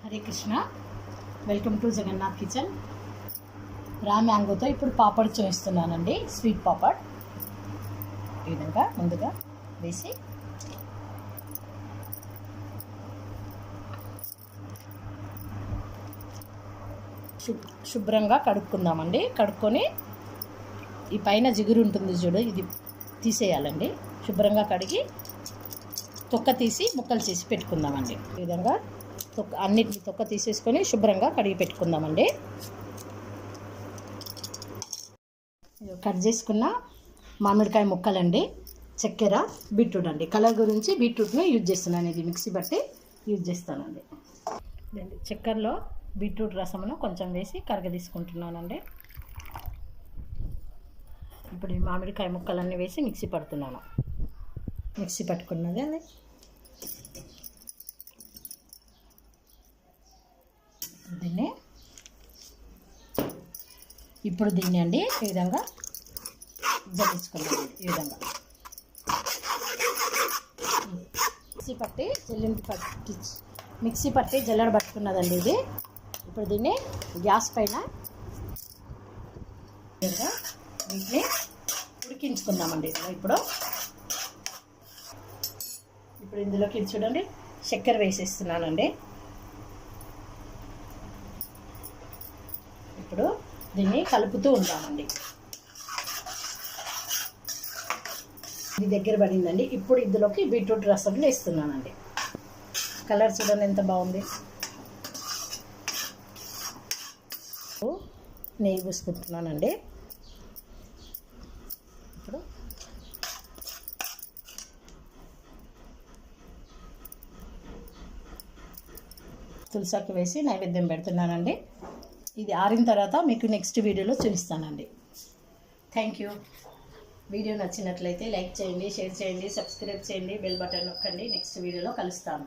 Hare Krishna. Welcome to Jagannath kitchen. రా మ్యాంగోతో ఇప్పుడు పాపడ్ చూపిస్తున్నానండి. స్వీట్ పాపడ్ ఈ విధంగా ముందుగా వేసి శుభ్రంగా కడుక్కుందామండి. కడుక్కొని ఈ పైన జిగురు ఉంటుంది చూడు, ఇది తీసేయాలండి. శుభ్రంగా కడిగి తొక్క తీసి ముక్కలు చేసి పెట్టుకుందామండి. ఈ విధంగా అన్నిటిని తొక్క తీసేసుకొని శుభ్రంగా కడిగి పెట్టుకుందామండి. కట్ చేసుకున్న మామిడికాయ ముక్కలండి, చక్కెర, బీట్రూట్ అండి. కలర్ గురించి బీట్రూట్ను యూజ్ చేస్తున్నాను. ఇది మిక్సీ బట్టి యూజ్ చేస్తానండి. చక్కెరలో బీట్రూట్ రసమును కొంచెం వేసి కరగ తీసుకుంటున్నానండి. ఇప్పుడు ఈ మామిడికాయ ముక్కలన్నీ వేసి మిక్సీ పడుతున్నాను. మిక్సీ పట్టుకున్నది అది ఇప్పుడు దీన్ని అండి ఈ విధంగా జల్లించుకున్నామండి. ఈ విధంగా మిక్సీ పట్టి జల్లెడ పట్టుకున్నదండి ఇది. ఇప్పుడు దీన్ని గ్యాస్ పైన వీటిని ఉడికించుకుందామండి. ఇప్పుడు ఇందులోకి చూడండి చక్కెర వేసేస్తున్నానండి. ఇప్పుడు దీన్ని కలుపుతూ ఉంటామండి. ఇది దగ్గర పడిందండి. ఇప్పుడు ఇందులోకి బీట్రూట్ రసం వేస్తున్నానండి. కలర్ చూడండి ఎంత బాగుంది. నెయ్యి పూసుకుంటున్నానండి. ఇప్పుడు తులసాకు వేసి నైవేద్యం పెడుతున్నానండి. ఇది ఆరిన తర్వాత మీకు నెక్స్ట్ వీడియోలో చూపిస్తానండి. Thank you. వీడియో నచ్చినట్లయితే లైక్ చేయండి, షేర్ చేయండి, సబ్స్క్రైబ్ చేయండి, బెల్ బటన్ నొక్కండి. నెక్స్ట్ వీడియోలో కలుస్తాను.